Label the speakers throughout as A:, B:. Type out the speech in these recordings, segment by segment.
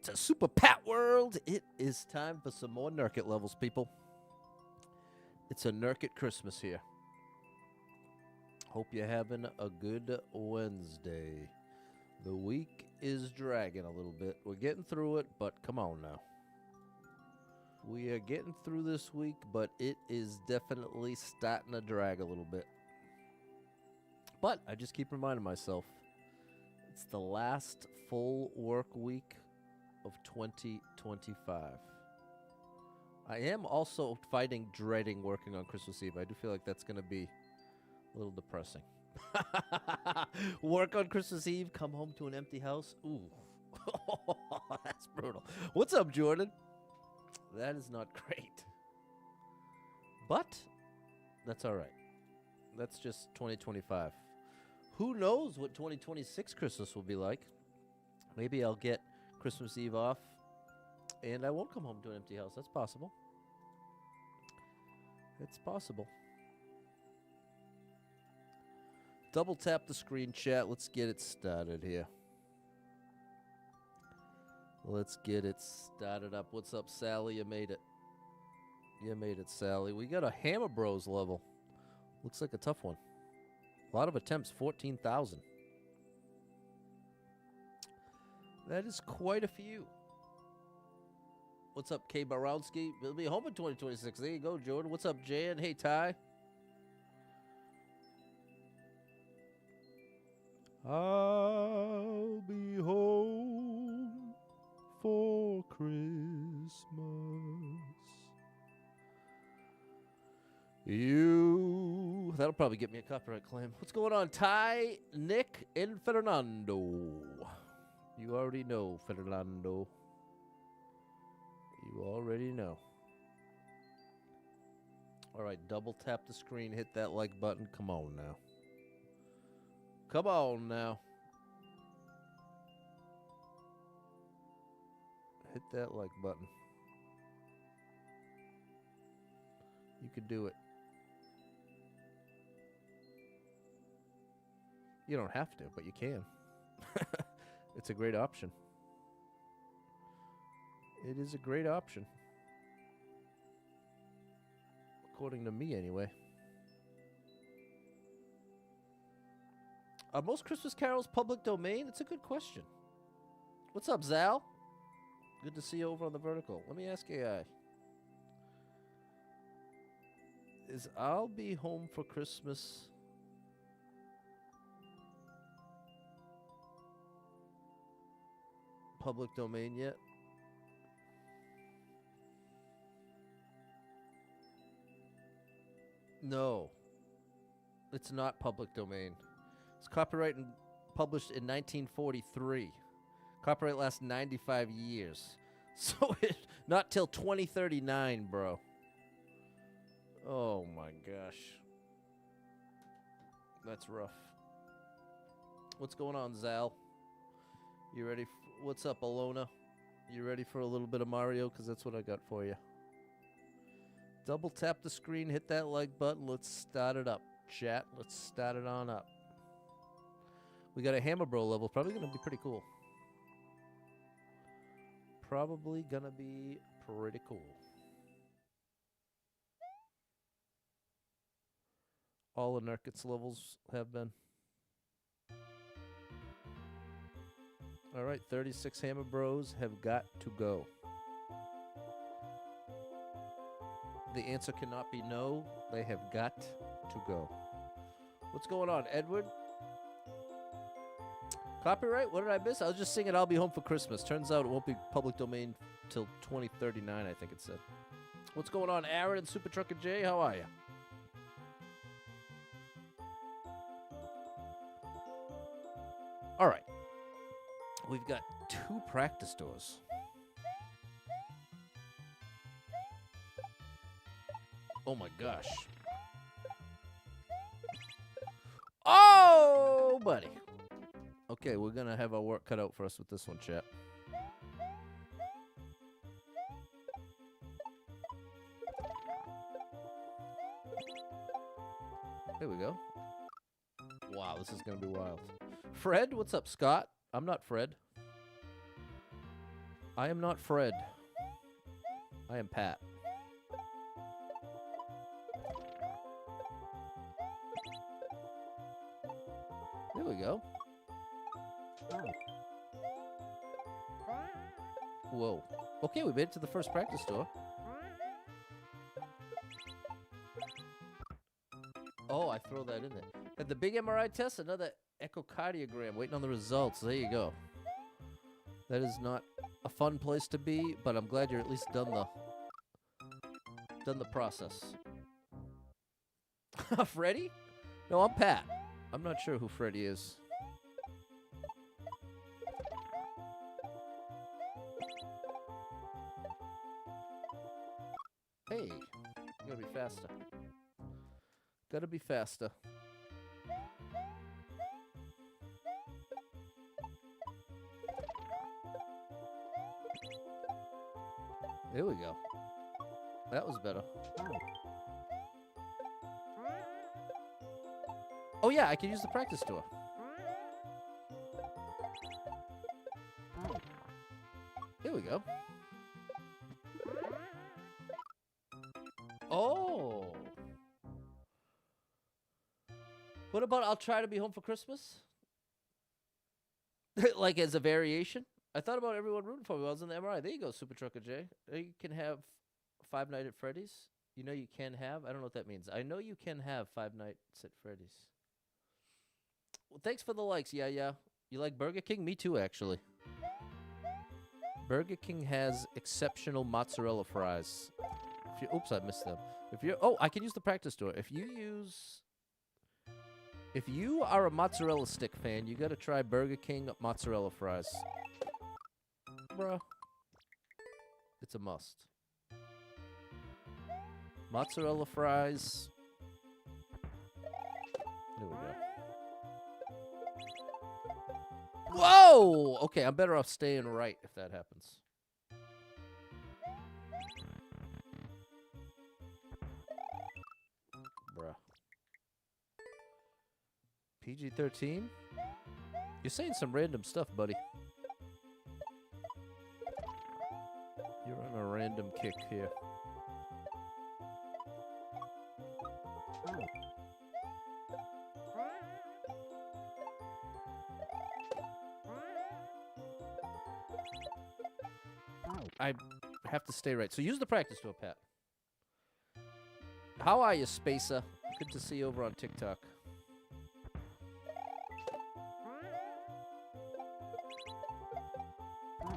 A: to Super Pat World. It is time for some more Nurket levels, people. It's a Nurket Christmas here. Hope you're having a good Wednesday. The week is dragging a little bit. We're getting through it, but come on now. We are getting through this week, but it is definitely starting to drag a little bit. But I just keep reminding myself, it's the last full work week of 2025. I am also dreading working on Christmas Eve. I do feel like that's going to be a little depressing. Work on Christmas Eve, come home to an empty house. Ooh, that's brutal. What's up, Jordan? That is not great. But that's all right. That's just 2025. Who knows what 2026 Christmas will be like? Maybe I'll get Christmas Eve off and I won't come home to an empty house. That's possible. It's possible. Double tap the screen, chat. Let's get it started here. Let's get it started up. What's up, Sally? You made it. You made it, Sally. We got a Hammer Bros level. Looks like a tough one. A lot of attempts, 14,000. That is quite a few. What's up, K. Barowski? We'll be home in 2026. There you go, Jordan. What's up, Jan? Hey, Ty. I'll be home for Christmas. That'll probably get me a copyright claim. What's going on, Ty, Nick, and Fernando? You already know, Fernando. You already know. All right, double tap the screen, hit that like button. Come on now. Come on now. Hit that like button. You can do it. You don't have to, but you can. It's a great option. It is a great option. According to me, anyway. Are most Christmas carols public domain? It's a good question. What's up, Zal? Good to see you over on the vertical. Let me ask AI. Is I'll Be Home for Christmas public domain yet? No. It's not public domain. It's copyright and published in 1943. Copyright lasts 95 years. So not till 2039, bro. Oh my gosh. That's rough. What's going on, Zal? You ready? What's up, Alona? You ready for a little bit of Mario? Because that's what I got for you. Double tap the screen, hit that like button. Let's start it up, chat. Let's start it on up. We got a Hammer Bro level. Probably going to be pretty cool. Probably going to be pretty cool. All the Nurket's levels have been. All right, 36 Hammer Bros have got to go. The answer cannot be no. They have got to go. What's going on, Edward? Copyright? What did I miss? I was just singing I'll Be Home for Christmas. Turns out it won't be public domain till 2039, I think it said. What's going on, Aaron and Super Trucker J? How are you? All right. We've got 2 practice doors. Oh my gosh. Oh, buddy. Okay, we're going to have our work cut out for us with this one, chat. There we go. Wow, this is going to be wild. Fred, what's up, Scott? I'm not Fred. I am not Fred. I am Pat. There we go. Whoa. Okay, we made it to the first practice store. Oh, I throw that in there. At the big MRI test, another echocardiogram. Waiting on the results. There you go. That is not a fun place to be, but I'm glad you're at least done the process. Freddy? No, I'm Pat. I'm not sure who Freddy is. Hey, gotta be faster. Gotta be faster. There we go. That was better. Oh yeah, I can use the practice tour. There we go. Oh. What about I'll try to be home for Christmas? Like as a variation? I thought about everyone rooting for me while I was in the MRI. There you go, Super Trucker J. You can have Five Nights at Freddy's. You know you can have? I don't know what that means. I know you can have Five Nights at Freddy's. Well, thanks for the likes. Yeah, yeah. You like Burger King? Me too, actually. Burger King has exceptional mozzarella fries. If you, oops, I missed them. If you're, oh, I can use the practice tour. If you are a mozzarella stick fan, you gotta try Burger King mozzarella fries. Bruh. It's a must. Mozzarella fries. There we go. Whoa! Okay, I'm better off staying right if that happens. Bruh. PG-13? You're saying some random stuff, buddy. You're on a random kick here. I have to stay right. So use the practice tool, Pat. How are you, Spacer? Good to see you over on TikTok.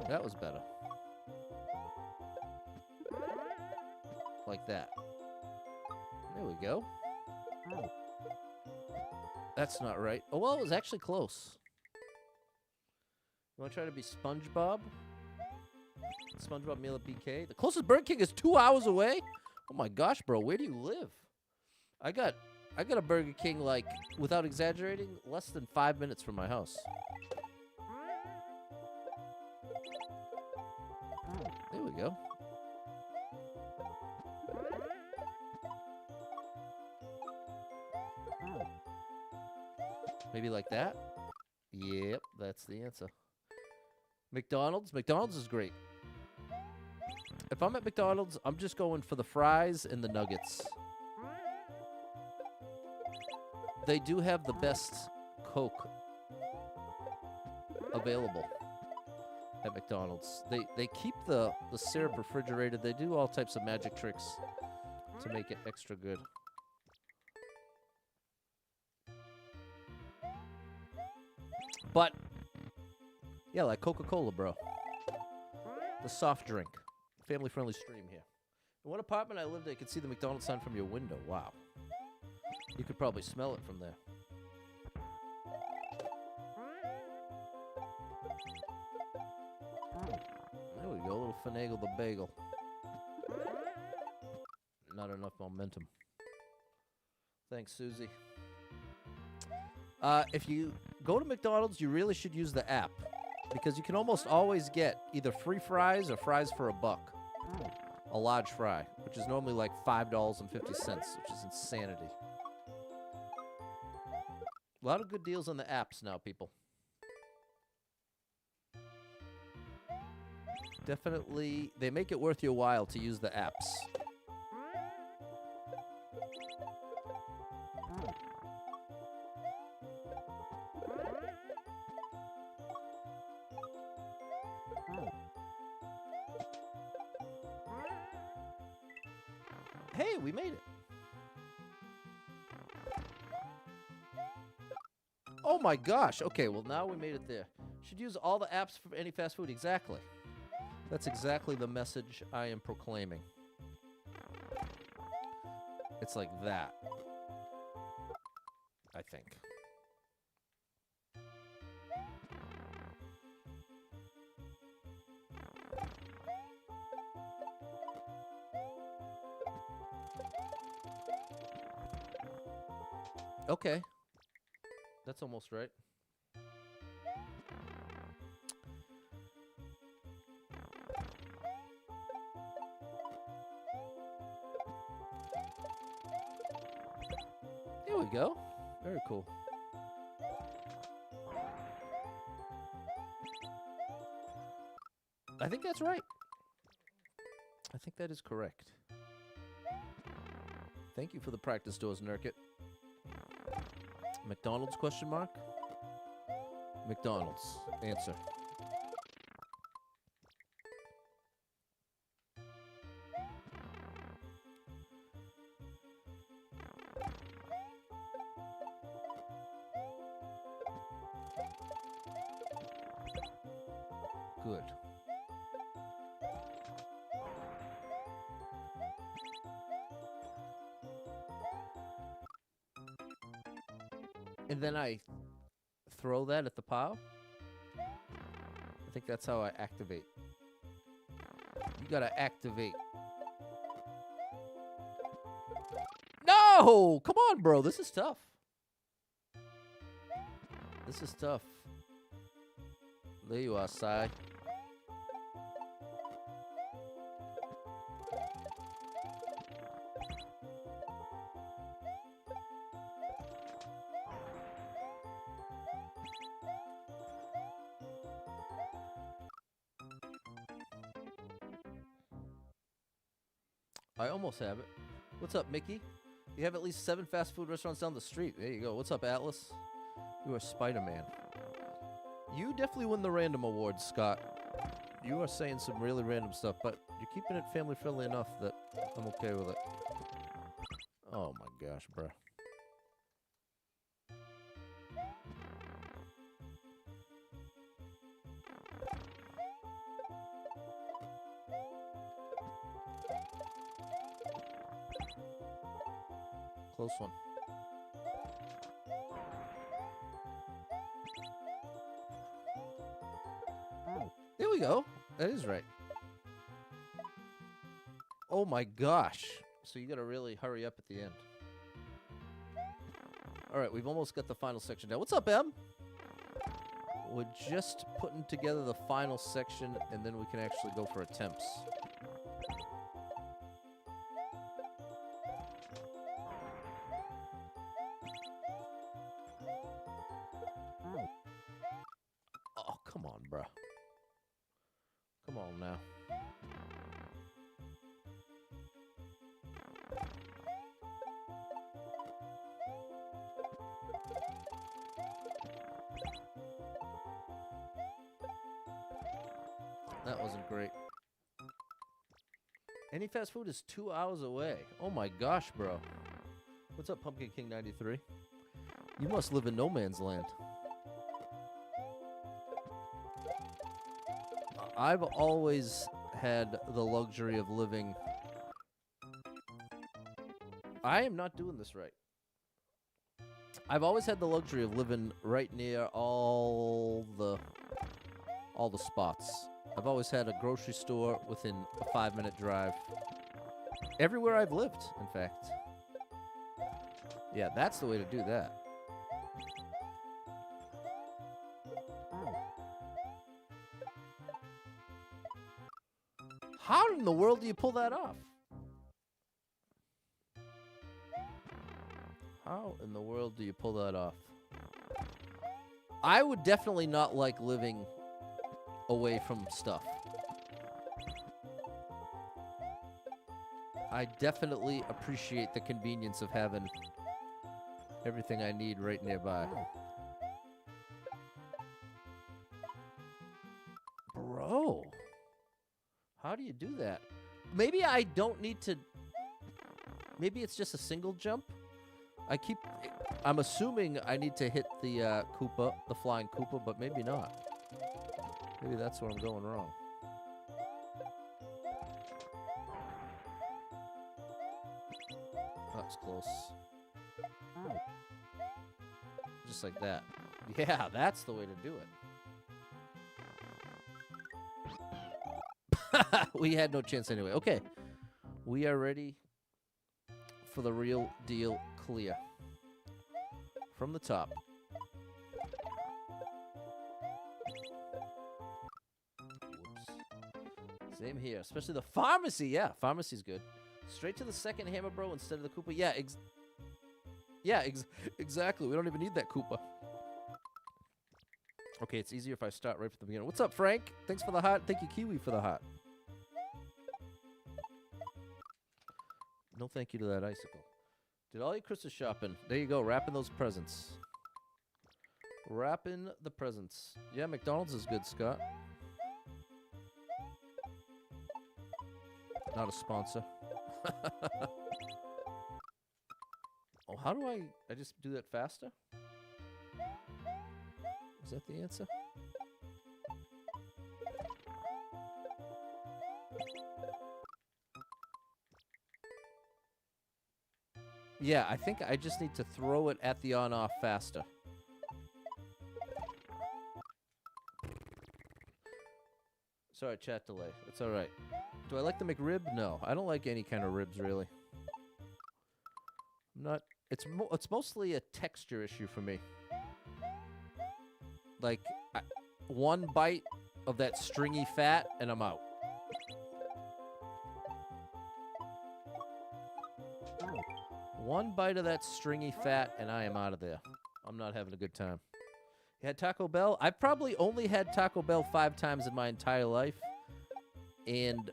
A: That was better. Like that. There we go. That's not right. Oh, well, it was actually close. You want to try to be SpongeBob? SpongeBob meal at BK. The closest Burger King is 2 hours away? Oh my gosh, bro. Where do you live? I got a Burger King, like, without exaggerating, less than 5 minutes from my house. There we go. Maybe like that? Yep, that's the answer. McDonald's? McDonald's is great. If I'm at McDonald's, I'm just going for the fries and the nuggets. They do have the best Coke available at McDonald's. They keep the syrup refrigerated. They do all types of magic tricks to make it extra good. But, yeah, like Coca-Cola, bro. The soft drink. Family-friendly stream here. In one apartment I lived in, you could see the McDonald's sign from your window. Wow. You could probably smell it from there. There we go, a little finagle the bagel. Not enough momentum. Thanks, Susie. If you go to McDonald's, you really should use the app, because you can almost always get either free fries or fries for $1. A large fry, which is normally like $5.50, which is insanity. A lot of good deals on the apps now, people. Definitely, they make it worth your while to use the apps. Hey, we made it. Oh my gosh. Okay, well now we made it there. Should use all the apps for any fast food. Exactly. That's exactly the message I am proclaiming. It's like that, I think. Okay. That's almost right. Here we go. Very cool. I think that's right. I think that is correct. Thank you for the practice doors, Nurket. McDonald's question mark? McDonald's. Answer. Good. And then I throw that at the pile. I think that's how I activate. You gotta activate. No! Come on, bro. This is tough. This is tough. There you are, Sai. I almost have it. What's up, Mickey? You have at least 7 fast food restaurants down the street. There you go. What's up, Atlas? You are Spider-Man. You definitely win the random awards, Scott. You are saying some really random stuff, but you're keeping it family-friendly enough that I'm okay with it. Oh my gosh, bro. Close one. There we go. That is right. Oh my gosh. So you gotta really hurry up at the end. Alright, we've almost got the final section down. What's up, Em? We're just putting together the final section, and then we can actually go for attempts. Oh, come on, bruh. Come on now. That wasn't great. Any fast food is 2 hours away. Oh my gosh, bro. What's up, Pumpkin King 93? You must live in no man's land. I've always had the luxury of living... I am not doing this right. I've always had the luxury of living right near all the spots. I've always had a grocery store within a 5-minute drive. Everywhere I've lived, in fact. Yeah, that's the way to do that. How in the world do you pull that off? How in the world do you pull that off? I would definitely not like living away from stuff. I definitely appreciate the convenience of having everything I need right nearby. Bro, how do you do that? Maybe I don't need to... Maybe it's just a single jump? I'm assuming I need to hit the Koopa, the flying Koopa, but maybe not. Maybe that's where I'm going wrong. That was close. Just like that. Yeah, that's the way to do it. We had no chance anyway. Okay. We are ready for the real deal clear. From the top. Whoops. Same here. Especially the pharmacy. Yeah, pharmacy's good. Straight to the second hammer, bro, instead of the Koopa. Yeah, exactly. We don't even need that Koopa. Okay, it's easier if I start right from the beginning. What's up, Frank? Thanks for the heart. Thank you, Kiwi, for the heart. No thank you to that icicle. Did all your Christmas shopping. There you go, wrapping those presents. Wrapping the presents. Yeah, McDonald's is good, Scott. Not a sponsor. Oh, how do I just do that faster? Is that the answer? Yeah, I think I just need to throw it at the on-off faster. Sorry, chat delay. That's all right. Do I like the McRib? No, I don't like any kind of ribs, really. I'm not... It's mostly a texture issue for me. Like, one bite of that stringy fat, and I'm out. One bite of that stringy fat, and I am out of there. I'm not having a good time. You had Taco Bell? I've probably only had Taco Bell 5 times in my entire life. And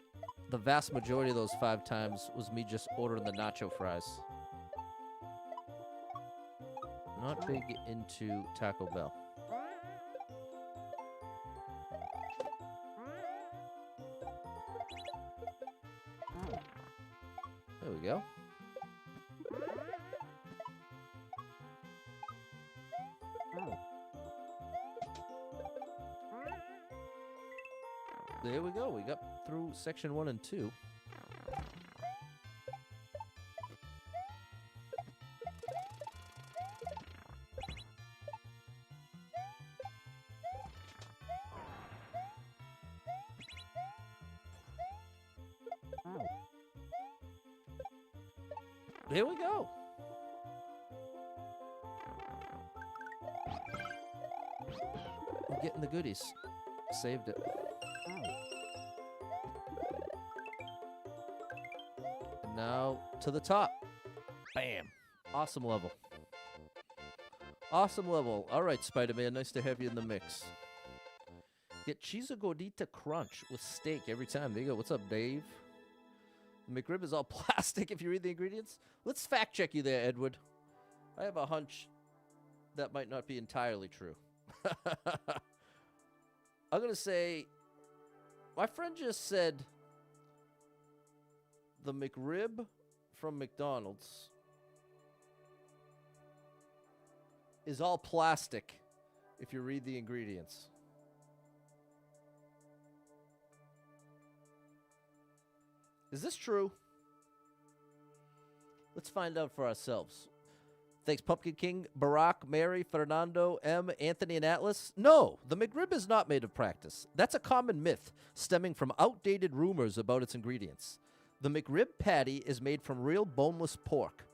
A: the vast majority of those 5 times was me just ordering the nacho fries. Not big into Taco Bell. There we go. There we go. We got through section 1 and 2. There we go. We're getting the goodies. Saved it. And now to the top. Bam. Awesome level. Awesome level. All right, Spider-Man. Nice to have you in the mix. Get cheese gordita crunch with steak every time. There you go. What's up, Dave? The McRib is all plastic if you read the ingredients. Let's fact check you there, Edward. I have a hunch that might not be entirely true. I'm going to say, my friend just said the McRib from McDonald's is all plastic if you read the ingredients. Is this true? Let's find out for ourselves. Thanks, Pumpkin King, Barack, Mary, Fernando, M, Anthony, and Atlas. No, the McRib is not made of practice. That's a common myth stemming from outdated rumors about its ingredients. The McRib patty is made from real boneless pork,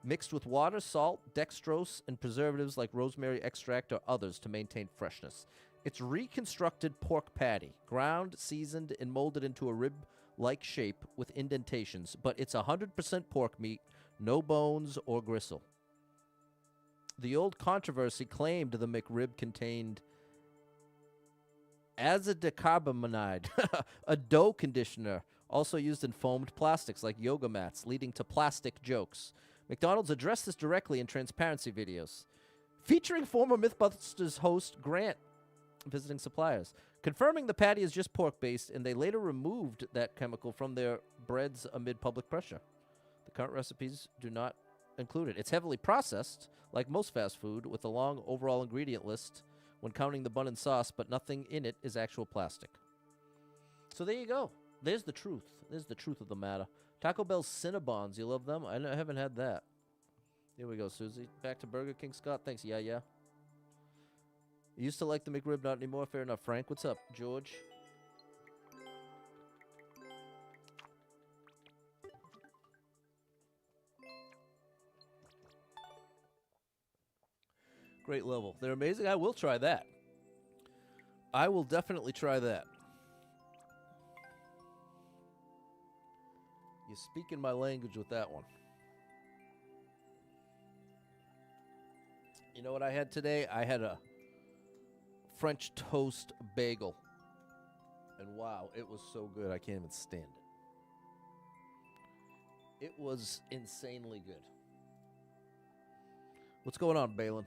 A: mixed with water, salt, dextrose, and preservatives like rosemary extract or others to maintain freshness. It's reconstructed pork patty, ground, seasoned, and molded into a rib-like shape with indentations, but it's 100% pork meat, no bones or gristle. The old controversy claimed the McRib contained azadicarbonide, a dough conditioner, also used in foamed plastics like yoga mats, leading to plastic jokes. McDonald's addressed this directly in transparency videos, featuring former Mythbusters host Grant visiting suppliers, confirming the patty is just pork-based, and they later removed that chemical from their breads amid public pressure. The current recipes do not include it. It's heavily processed, like most fast food, with a long overall ingredient list when counting the bun and sauce, but nothing in it is actual plastic. So there you go. There's the truth. There's the truth of the matter. Taco Bell's Cinnabons. You love them? I haven't had that. Here we go, Susie. Back to Burger King, Scott. Thanks. Yeah. You used to like the McRib, not anymore. Fair enough. Frank, what's up? George? Great level. They're amazing. I will try that. I will definitely try that. You're speaking my language with that one. You know what I had today? I had a French toast bagel. And wow, it was so good. I can't even stand it. It was insanely good. What's going on, Balin?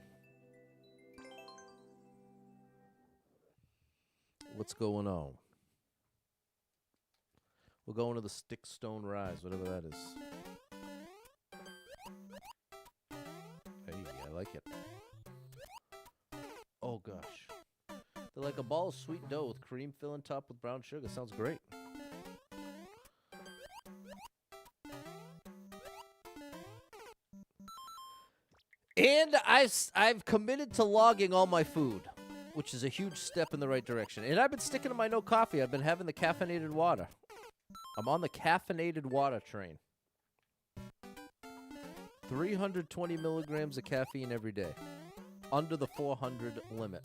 A: What's going on? We're going to the Stick Stone Rise, whatever that is. Hey, I like it. Oh, gosh. They're like a ball of sweet dough with cream filling topped with brown sugar. Sounds great. And I've committed to logging all my food, which is a huge step in the right direction. And I've been sticking to my no coffee. I've been having the caffeinated water. I'm on the caffeinated water train. 320 milligrams of caffeine every day. Under the 400 limit.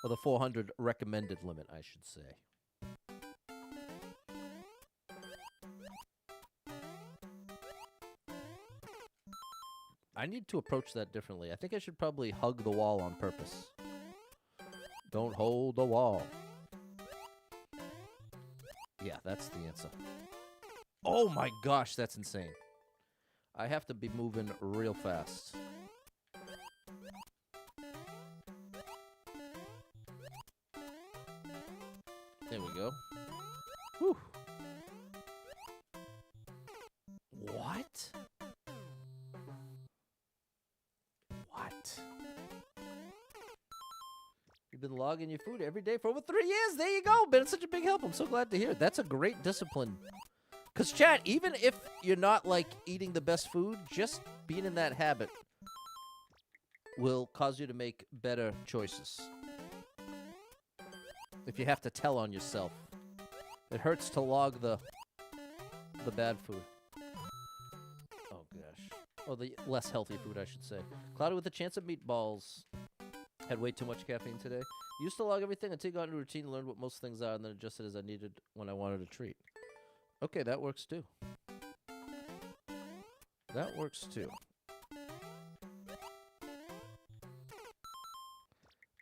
A: Or the 400 recommended limit, I should say. I need to approach that differently. I think I should probably hug the wall on purpose. Don't hold the wall. Yeah, that's the answer. Oh my gosh, that's insane. I have to be moving real fast. There we go. Whew. What? What? You've been logging your food every day for over 3 years. There you go. Been such a big help. I'm so glad to hear it. That's a great discipline. Because, chat, even if you're not, like, eating the best food, just being in that habit will cause you to make better choices. If you have to tell on yourself. It hurts to log the bad food. Oh, gosh. Or the less healthy food, I should say. Cloudy with a chance of meatballs. Had way too much caffeine today. Used to log everything until I got into a routine and learned what most things are and then adjusted as I needed when I wanted a treat. Okay, that works too. That works too.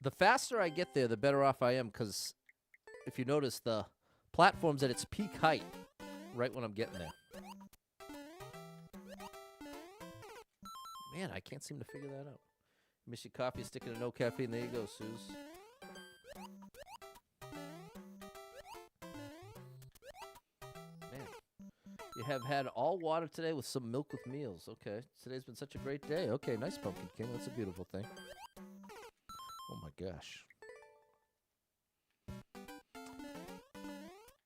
A: The faster I get there, the better off I am, because if you notice, the platform's at its peak height right when I'm getting there. Man, I can't seem to figure that out. Miss your coffee, sticking to no caffeine. There you go, Suze. Man, you have had all water today with some milk with meals. Okay, today's been such a great day. Okay, nice, Pumpkin King. That's a beautiful thing. Oh my gosh.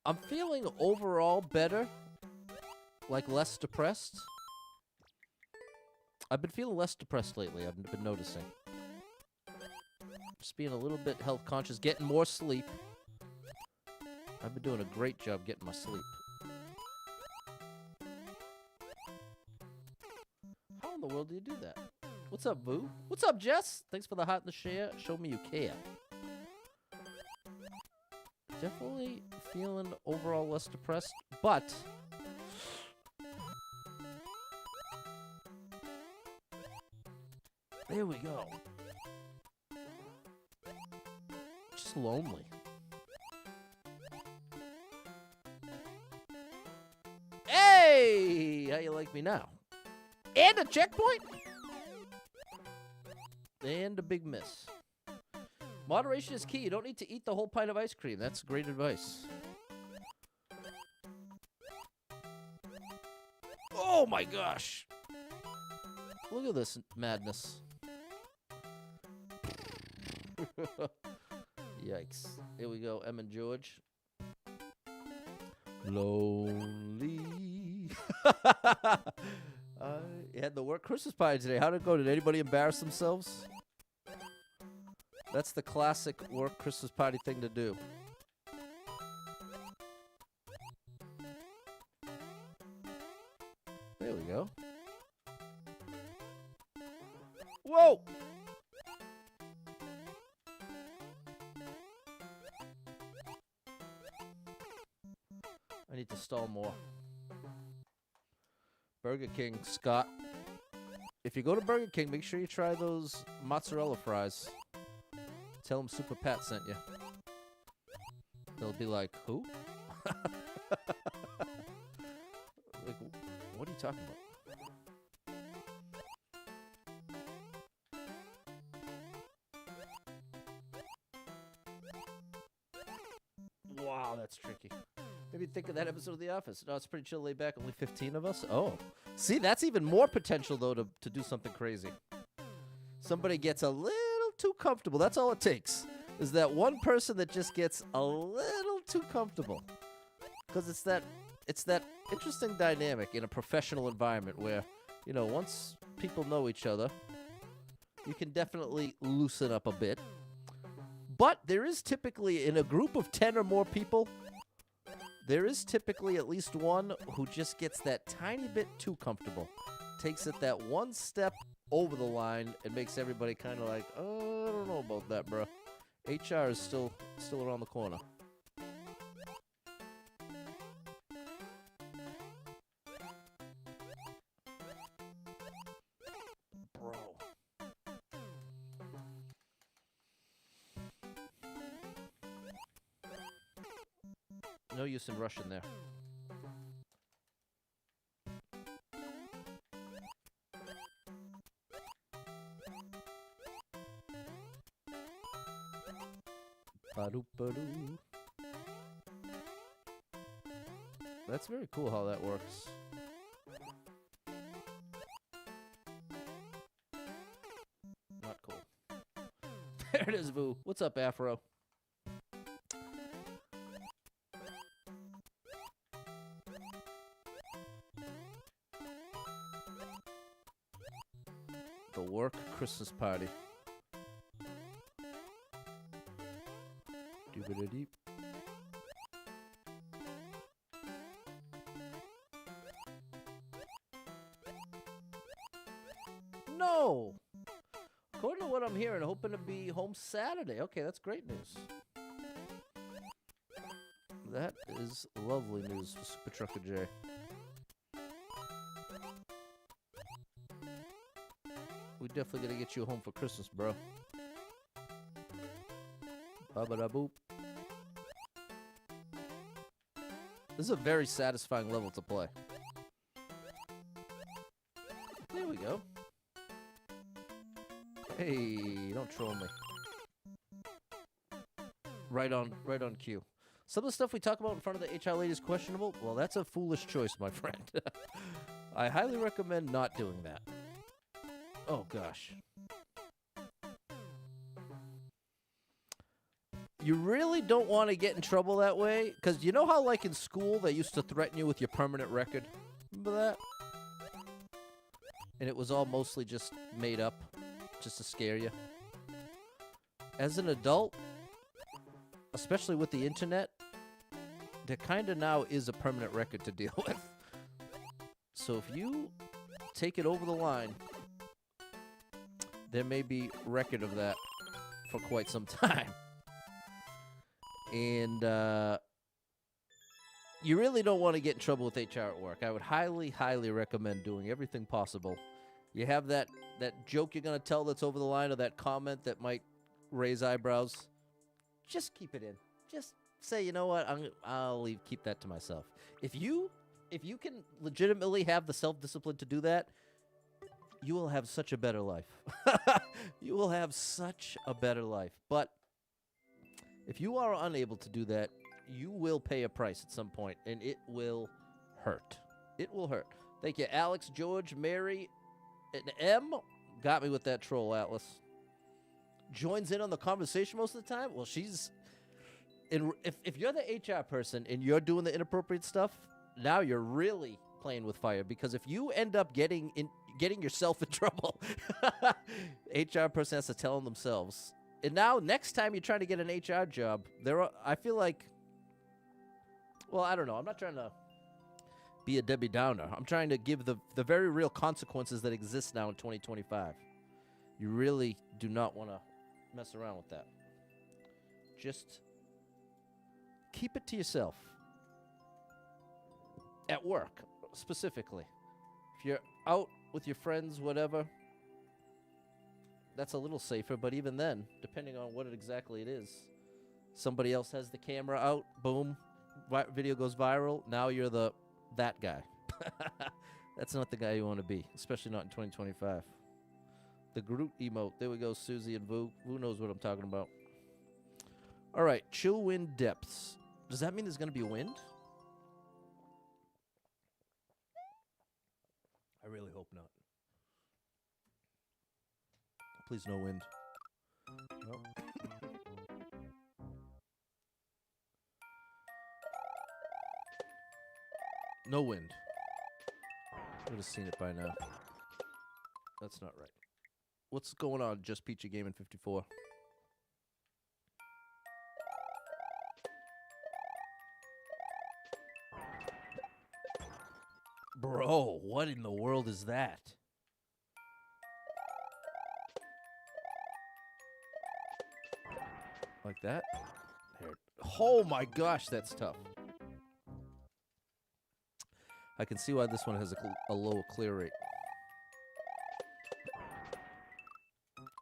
A: I'm feeling overall better, like less depressed. I've been feeling less depressed lately, I've been noticing. Just being a little bit health conscious, getting more sleep. I've been doing a great job getting my sleep. How in the world do you do that? What's up, Boo? What's up, Jess? Thanks for the heart and the share. Show me you care. Definitely feeling overall less depressed, but there we go. Just lonely. how you like me now. And a checkpoint? And a big miss. Moderation is key. You don't need to eat the whole pint of ice cream. That's great advice. Oh my gosh. Look at this madness. Yikes. Here we go, Em and George. Lonely. You had the work Christmas party today. How'd it go? Did anybody embarrass themselves? That's the classic work Christmas party thing to do. There we go. Whoa! I need to stall more. Burger King, Scott. If you go to Burger King, make sure you try those mozzarella fries. Tell them Super Pat sent you. They'll be like, who? Like, what are you talking about? Wow, that's tricky. Maybe think of that episode of The Office. No, it's pretty chill, laid back. Only 15 of us. Oh, see, that's even more potential though to do something crazy. Somebody gets a little too comfortable. That's all it takes. Is that one person that just gets a little too comfortable? Because it's that interesting dynamic in a professional environment where, you know, once people know each other, you can definitely loosen up a bit. But there is typically, in a group of 10 or more people, there is typically at least one who just gets that tiny bit too comfortable. Takes it that one step over the line and makes everybody kind of like, oh, I don't know about that, bro. HR is still around the corner. Bro. No use in rushing there. Ba-doop-ba-doo. That's very cool how that works. Not cool. There it is, Vu. What's up, Afro? The work Christmas party. Doobity-deep. No! According to what I'm hearing, hoping to be home Saturday. Okay, that's great news. That is lovely news for Super Trucker J. We definitely gotta get you home for Christmas, bro. Ba-ba-da-boop. This is a very satisfying level to play. There we go. Hey, don't troll me. Right on cue. Some of the stuff we talk about in front of the HR lady is questionable. Well, that's a foolish choice, my friend. I highly recommend not doing that. Oh, gosh. You really don't want to get in trouble that way, because you know how, like, in school, they used to threaten you with your permanent record? Remember that? And it was all mostly just made up, just to scare you. As an adult, especially with the internet, there kind of now is a permanent record to deal with. So if you take it over the line, there may be record of that for quite some time. And you really don't want to get in trouble with HR at work. I would highly, highly recommend doing everything possible. You have that joke you're going to tell that's over the line, or that comment that might raise eyebrows. Just keep it in. Just say, you know what, I'll keep that to myself. If you if you can legitimately have the self-discipline to do that, you will have such a better life. You will have such a better life. But if you are unable to do that, you will pay a price at some point, and it will hurt. It will hurt. Thank you, Alex, George, Mary, and M. Got me with that troll, Atlas. Joins in on the conversation most of the time. Well, she's... If you're the HR person and you're doing the inappropriate stuff, now you're really playing with fire, because if you end up getting yourself in trouble, HR person has to tell them themselves. And now, next time you're trying to get an HR job, I feel like, well, I don't know. I'm not trying to be a Debbie Downer. I'm trying to give the very real consequences that exist now in 2025. You really do not want to mess around with that. Just keep it to yourself. At work, specifically. If you're out with your friends, whatever, that's a little safer. But even then, depending on what exactly it is, somebody else has the camera out, boom, video goes viral. Now you're that guy. That's not the guy you want to be, especially not in 2025. The Groot emote. There we go, Susie and Vu. Vu knows what I'm talking about. All right, chill wind depths. Does that mean there's going to be wind? I really hope not. Please, no wind. Nope. No wind. I would have seen it by now. That's not right. What's going on, Just Peachy Gaming 54? Bro, what in the world is that? Like that? There. Oh my gosh, that's tough. I can see why this one has a low clear rate.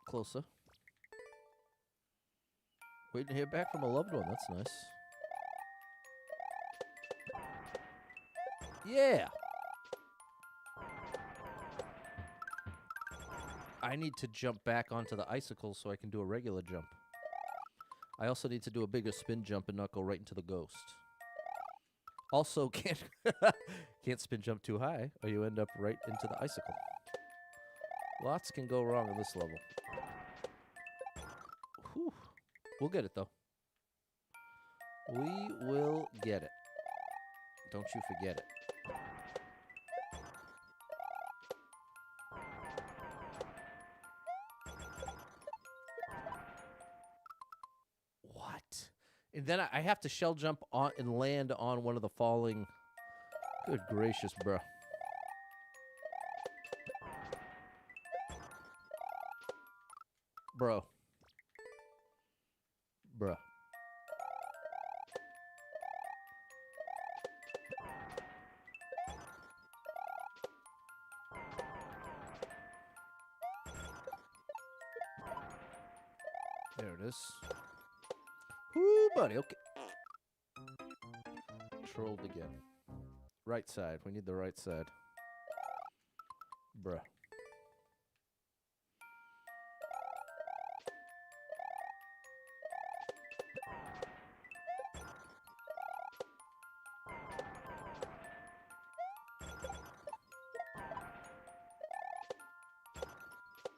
A: Closer. Waiting to hear back from a loved one. That's nice. Yeah. I need to jump back onto the icicle so I can do a regular jump. I also need to do a bigger spin jump and not go right into the ghost. Also, can't spin jump too high, or you end up right into the icicle. Lots can go wrong on this level. Whew. We'll get it, though. We will get it. Don't you forget it. And then I have to shell jump on and land on one of the falling. Good gracious, bro. Bro. Bruh. There it is. Woo, buddy. Okay. Trolled again. Right side. We need the right side. Bruh.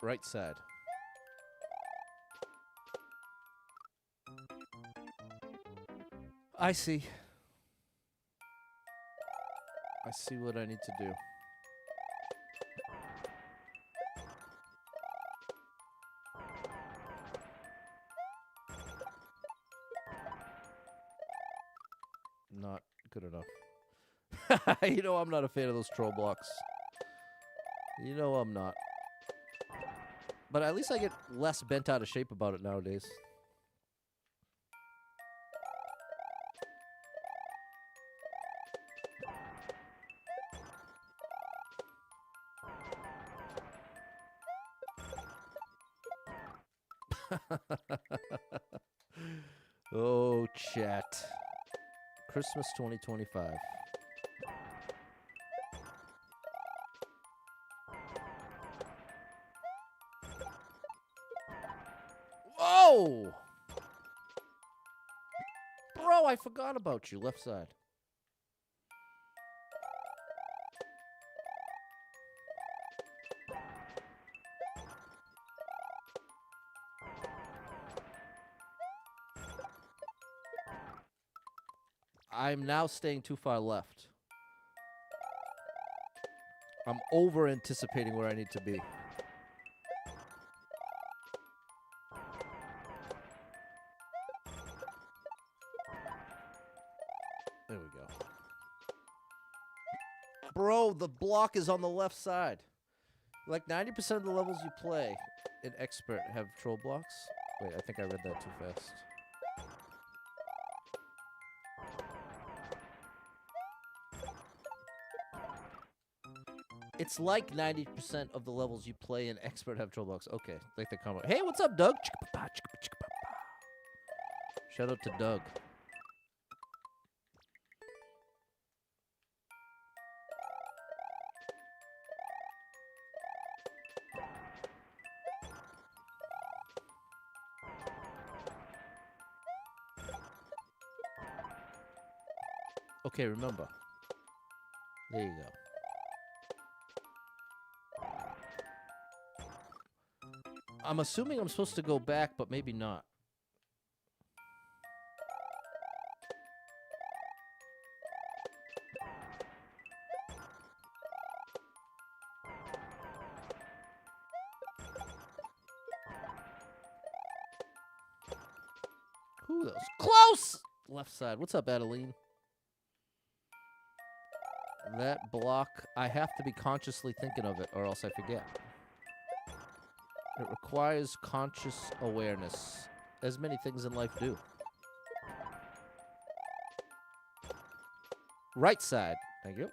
A: Right side. I see. I see what I need to do. Not good enough. You know I'm not a fan of those troll blocks. You know I'm not. But at least I get less bent out of shape about it nowadays. Oh, chat. Christmas 2025. Whoa! Bro, I forgot about you. Left side. I'm now staying too far left. I'm over anticipating where I need to be. There we go. Bro, the block is on the left side. Like 90% of the levels you play in Expert have troll blocks. Wait, I think I read that too fast. It's like 90% of the levels you play in Expert have troll blocks. Okay, like the comment. Hey, what's up, Doug? Shout out to Doug. Okay, remember. There you go. I'm assuming I'm supposed to go back, but maybe not. Ooh, that was close! Left side. What's up, Adeline? That block, I have to be consciously thinking of it, or else I forget. It requires conscious awareness, as many things in life do. Right side. Thank you.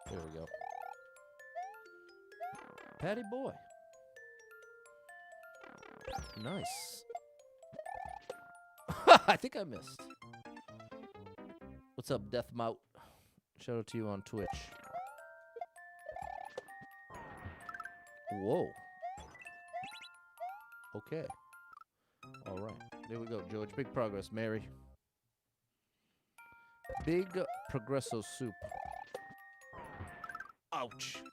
A: There we go. Patty boy. Nice. I think I missed. What's up, Death Mout? Shout out to you on Twitch. Whoa. Okay. All right. There we go, George. Big progress, Mary. Big Progresso soup. Ouch.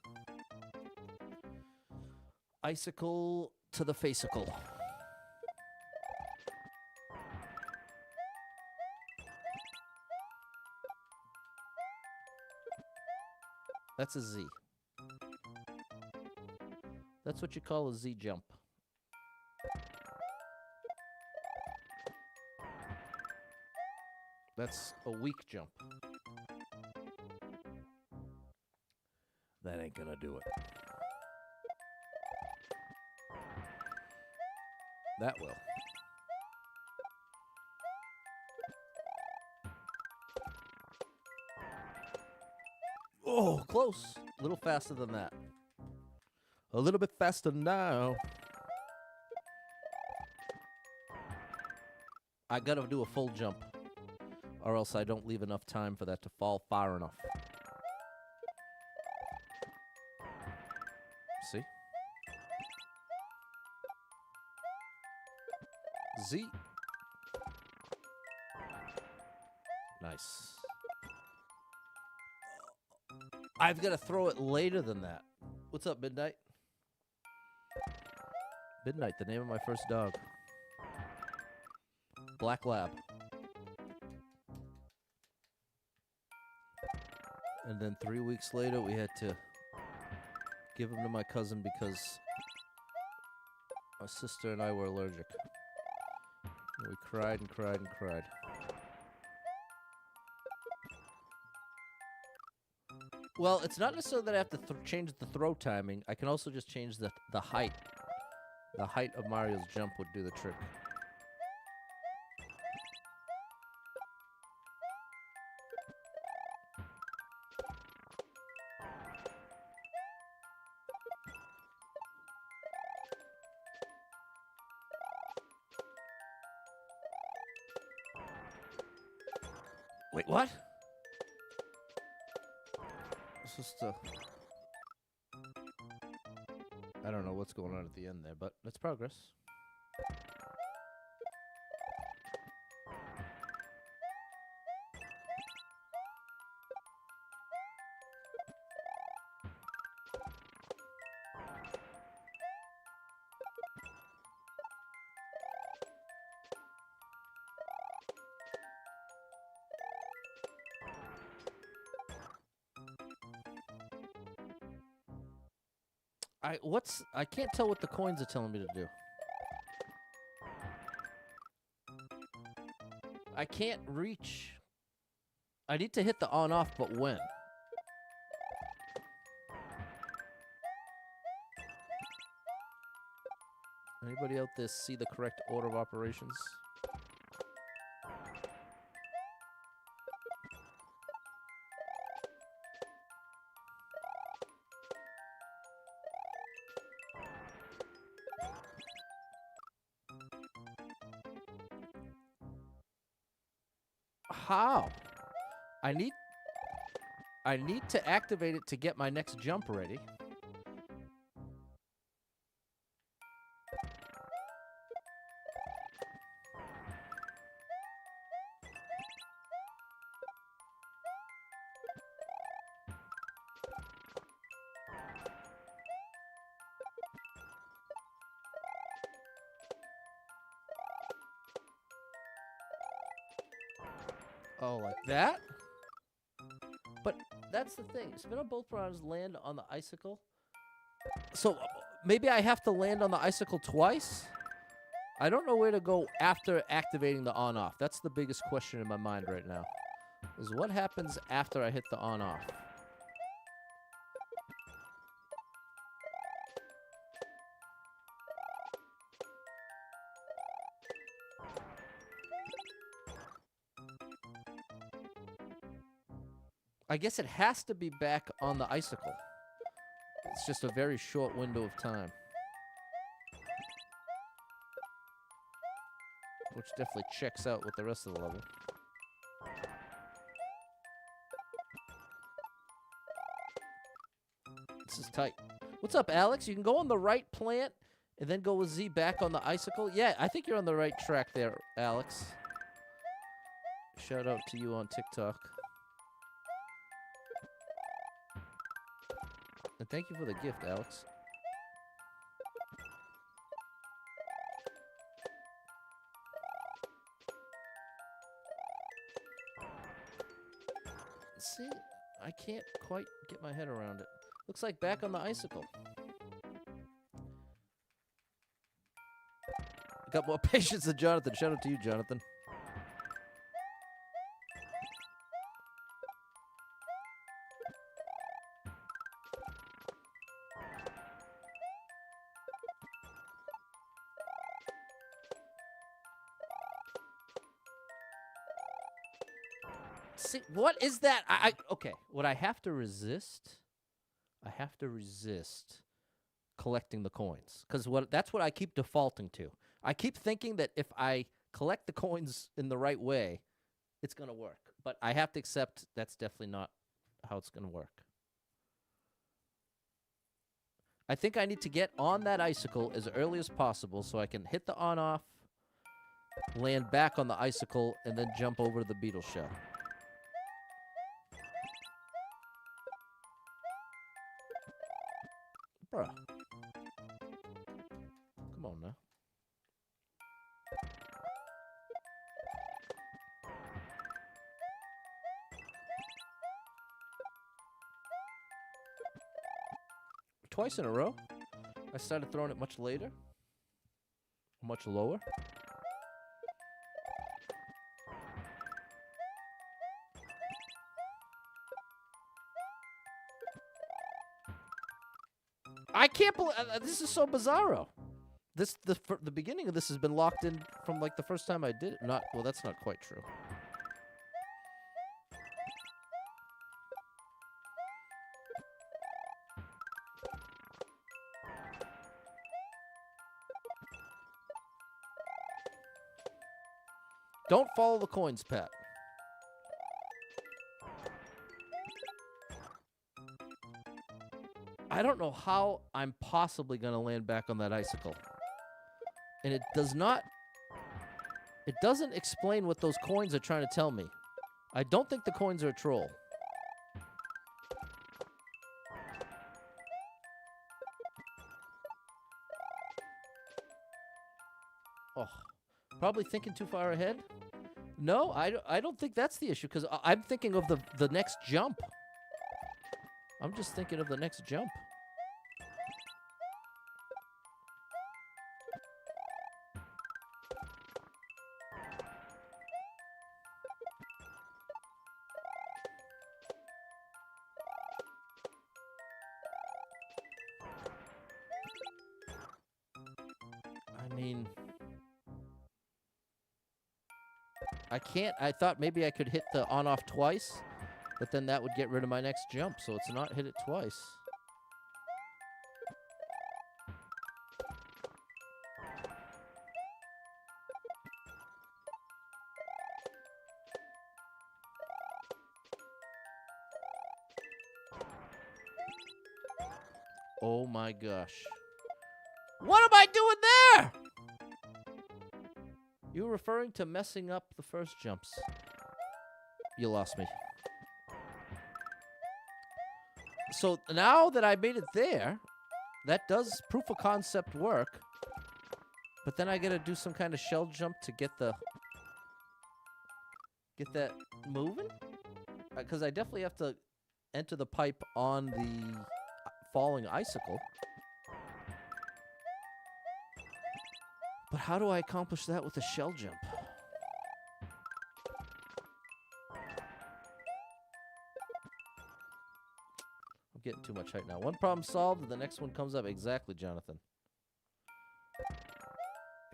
A: Icicle to the facicle. That's a Z. That's what you call a Z jump. That's a weak jump. That ain't gonna do it. That will. Oh, close. A little faster than that. A little bit faster now. I gotta do a full jump, or else I don't leave enough time for that to fall far enough. See? Z. Nice. I've got to throw it later than that. What's up, Midnight? Midnight, the name of my first dog. Black Lab. And then 3 weeks later, we had to give him to my cousin because my sister and I were allergic. And we cried and cried and cried. Well, it's not necessarily that I have to change the throw timing. I can also just change the height. The height of Mario's jump would do the trick. Wait, what? It's just I don't know what's going on at the end there, but that's progress. I can't tell what the coins are telling me to do. I can't reach. I need to hit the on off, but when? Anybody out there see the correct order of operations? How? I need to activate it to get my next jump ready. Oh, like that? But that's the thing. Spin on both rounds, land on the icicle. So maybe I have to land on the icicle twice? I don't know where to go after activating the on-off. That's the biggest question in my mind right now. Is what happens after I hit the on-off? I guess it has to be back on the icicle. It's just a very short window of time. Which definitely checks out with the rest of the level. This is tight. What's up, Alex? You can go on the right plant and then go with Z back on the icicle. Yeah, I think you're on the right track there, Alex. Shout out to you on TikTok. And thank you for the gift, Alex. See, I can't quite get my head around it. Looks like back on the icicle. I got more patience than Jonathan. Shout out to you, Jonathan. See, what is that? Okay, what I have to resist, collecting the coins. Because that's what I keep defaulting to. I keep thinking that if I collect the coins in the right way, it's going to work. But I have to accept that's definitely not how it's going to work. I think I need to get on that icicle as early as possible so I can hit the on-off, land back on the icicle, and then jump over to the beetle shell. Bruh. Come on now. Twice in a row. I started throwing it much later. Much lower. I can't believe this is so bizarro. The beginning of this has been locked in from like the first time I did it. Well, that's not quite true. Don't follow the coins, Pat. I don't know how I'm possibly going to land back on that icicle. And it doesn't explain what those coins are trying to tell me. I don't think the coins are a troll. Oh, probably thinking too far ahead. No, I don't think that's the issue, because I'm thinking of the next jump. I'm just thinking of the next jump. I mean, I can't. I thought maybe I could hit the on-off twice, but then that would get rid of my next jump, so it's not hit it twice. Oh my gosh. What am I doing there? You were referring to messing up the first jumps. You lost me. So now that I made it there, that does proof of concept work. But then I gotta do some kind of shell jump to get that moving? Because I definitely have to enter the pipe on the falling icicle. But how do I accomplish that with a shell jump? I'm getting too much height now. One problem solved, and the next one comes up. Exactly, Jonathan.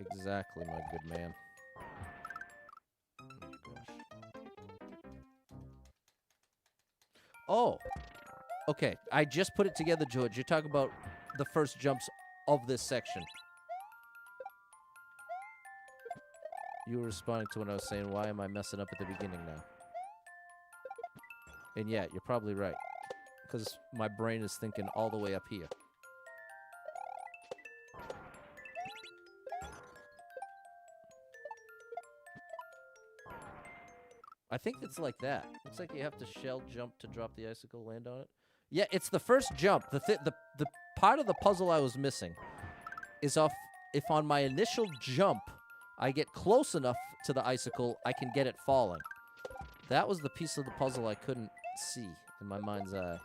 A: Exactly, my good man. Oh, gosh. Oh. Okay, I just put it together, George. You're talking about the first jumps of this section. You were responding to when I was saying, why am I messing up at the beginning now? And yeah, you're probably right. Because my brain is thinking all the way up here. I think it's like that. Looks like you have to shell jump to drop the icicle, land on it. Yeah, it's the first jump. The part of the puzzle I was missing is if on my initial jump I get close enough to the icicle, I can get it falling. That was the piece of the puzzle I couldn't see in my mind's eye.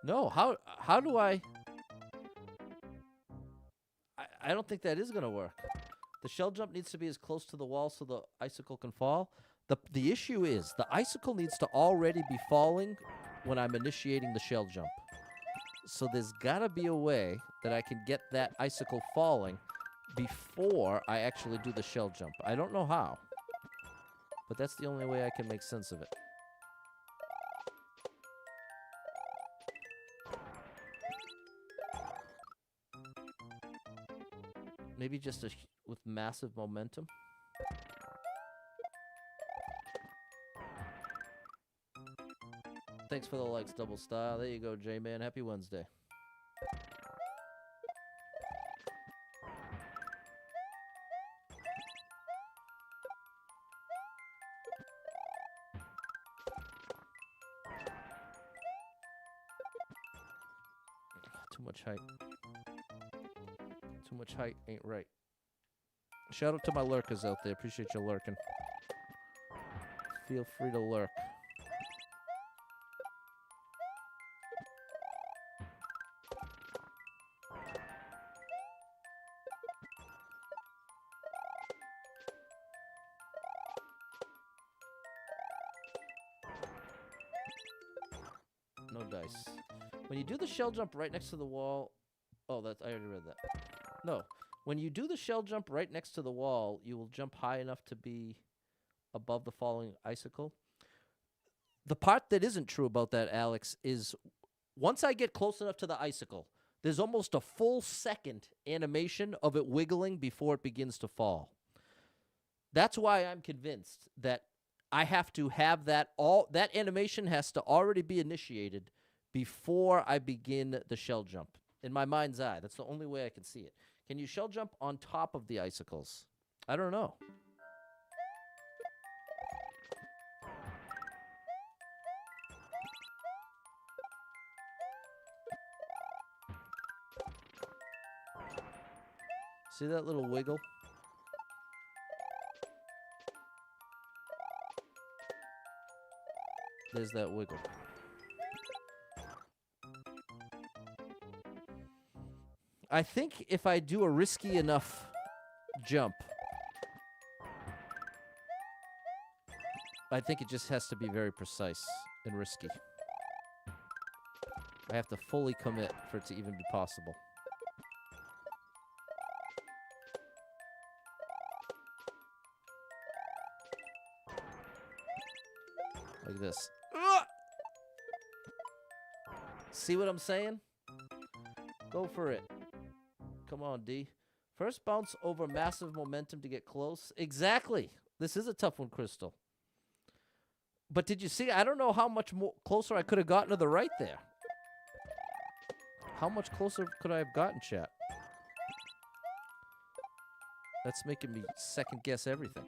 A: No, how do I don't think that is going to work. The shell jump needs to be as close to the wall so the icicle can fall. The issue is the icicle needs to already be falling when I'm initiating the shell jump. So there's got to be a way that I can get that icicle falling before I actually do the shell jump. I don't know how, but that's the only way I can make sense of it. Maybe just with massive momentum. Thanks for the likes, Double Style. There you go, J-Man. Happy Wednesday. Too much height. Too much height ain't right. Shout out to my lurkers out there. Appreciate you lurking. Feel free to lurk. No dice. When you do the shell jump right next to the wall... Oh, I already read that. No. When you do the shell jump right next to the wall, you will jump high enough to be above the falling icicle. The part that isn't true about that, Alex, is once I get close enough to the icicle, there's almost a full second animation of it wiggling before it begins to fall. That's why I'm convinced that I have to have that animation has to already be initiated before I begin the shell jump. In my mind's eye, that's the only way I can see it. Can you shell jump on top of the icicles? I don't know. See that little wiggle? There's that wiggle. I think if I do a risky enough jump, I think it just has to be very precise and risky. I have to fully commit for it to even be possible. Like this. See what I'm saying? Go for it. Come on, D. First bounce over massive momentum to get close. Exactly. This is a tough one, Crystal. But did you see? I don't know how much more closer I could have gotten to the right there. How much closer could I have gotten, chat? That's making me second guess everything.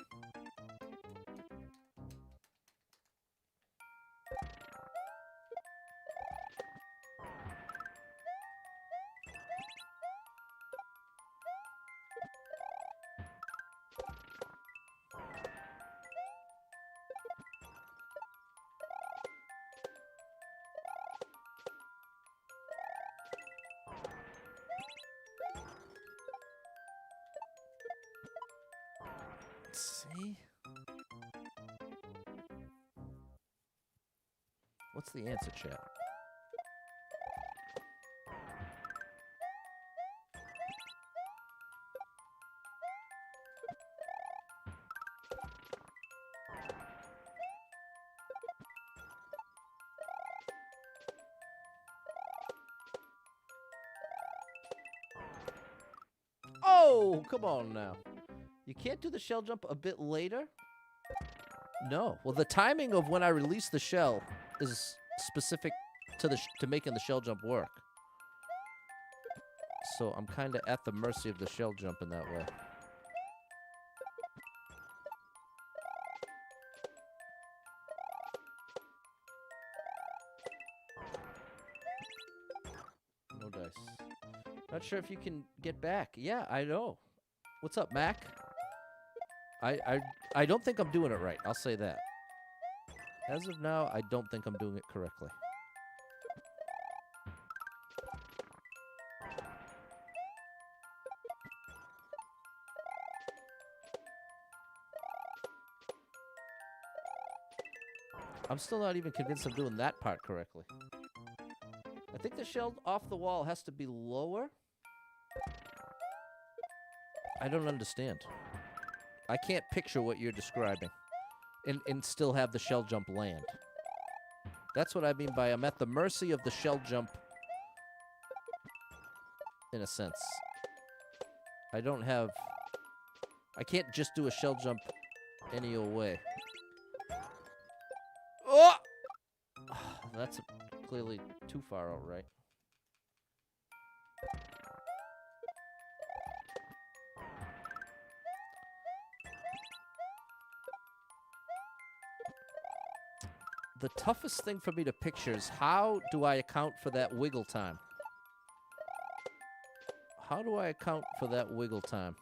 A: See? What's the answer, chat? Oh, come on now. You can't do the shell jump a bit later? No. Well, the timing of when I release the shell is specific to to making the shell jump work. So I'm kind of at the mercy of the shell jump in that way. No dice. Not sure if you can get back. Yeah, I know. What's up, Mac? I don't think I'm doing it right. I'll say that. As of now, I don't think I'm doing it correctly. I'm still not even convinced I'm doing that part correctly. I think the shell off the wall has to be lower. I don't understand. I can't picture what you're describing and still have the shell jump land. That's what I mean by I'm at the mercy of the shell jump in a sense. I can't just do a shell jump any old way. Oh! That's clearly too far out, right? The toughest thing for me to picture is how do I account for that wiggle time? How do I account for that wiggle time?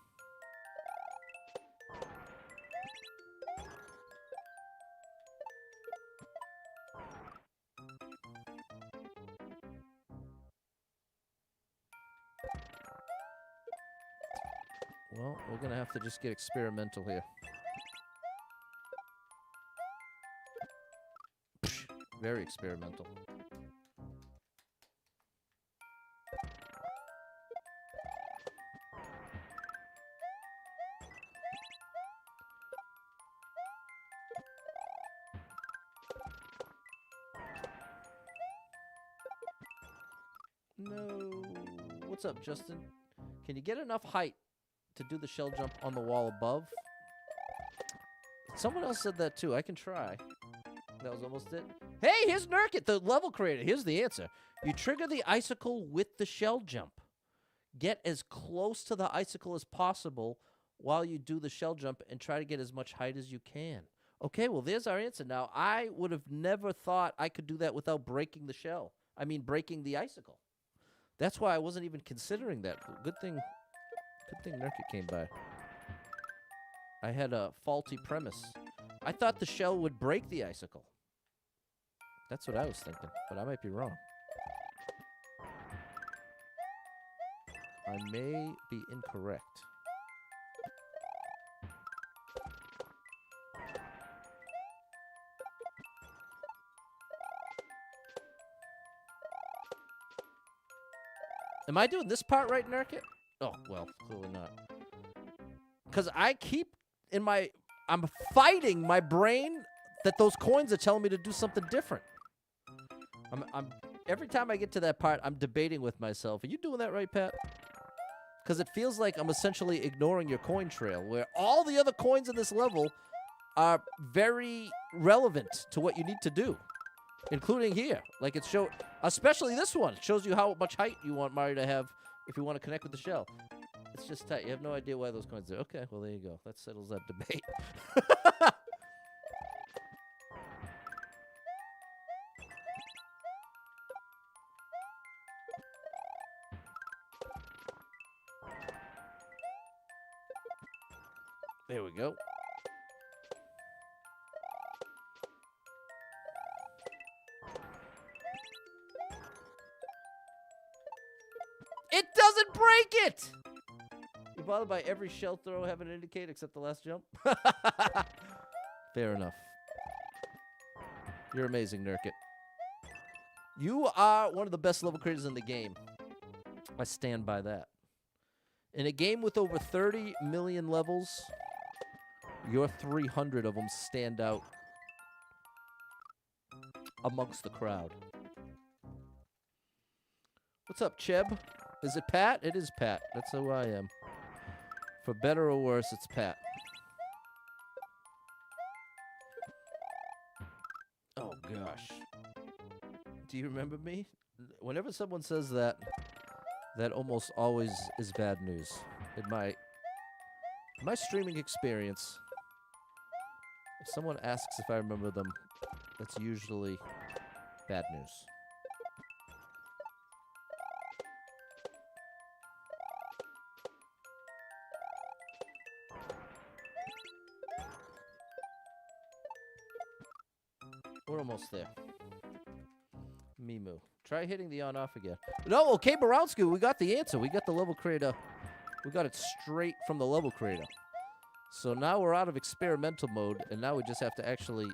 A: Well, we're going to have to just get experimental here. Very experimental. No. what's up, Justin? Can you get enough height to do the shell jump on the wall above? Someone else said that too. I can try. That was almost it. Hey, here's Nurket, the level creator. Here's the answer. You trigger the icicle with the shell jump. Get as close to the icicle as possible while you do the shell jump and try to get as much height as you can. Okay, well, there's our answer. Now, I would have never thought I could do that without breaking the shell. I mean, breaking the icicle. That's why I wasn't even considering that. Good thing Nurket came by. I had a faulty premise. I thought the shell would break the icicle. That's what I was thinking, but I might be wrong. I may be incorrect. Am I doing this part right, Nurket? Oh, well, clearly not. Because I keep in my... I'm fighting my brain that those coins are telling me to do something different. Every time I get to that part, I'm debating with myself. Are you doing that right, Pat? Because it feels like I'm essentially ignoring your coin trail, where all the other coins in this level are very relevant to what you need to do, including here. Like it showed, especially this one. It shows you how much height you want Mario to have if you want to connect with the shell. It's just tight. You have no idea why those coins are. Okay, well, there you go. That settles that debate. There we go. It doesn't break it! You bothered by every shell throw having an indicate except the last jump? Fair enough. You're amazing, Nurket. You are one of the best level creators in the game. I stand by that. In a game with over 30 million levels, your 300 of them stand out amongst the crowd. What's up, Cheb? Is it Pat? It is Pat. That's who I am. For better or worse, it's Pat. Oh, gosh. Do you remember me? Whenever someone says that, that almost always is bad news. In my streaming experience, if someone asks if I remember them, that's usually bad news. We're almost there. Mimu. Try hitting the on-off again. No, okay, Borowski, we got the answer. We got the level creator. We got it straight from the level creator. So now we're out of experimental mode, and now we just have to actually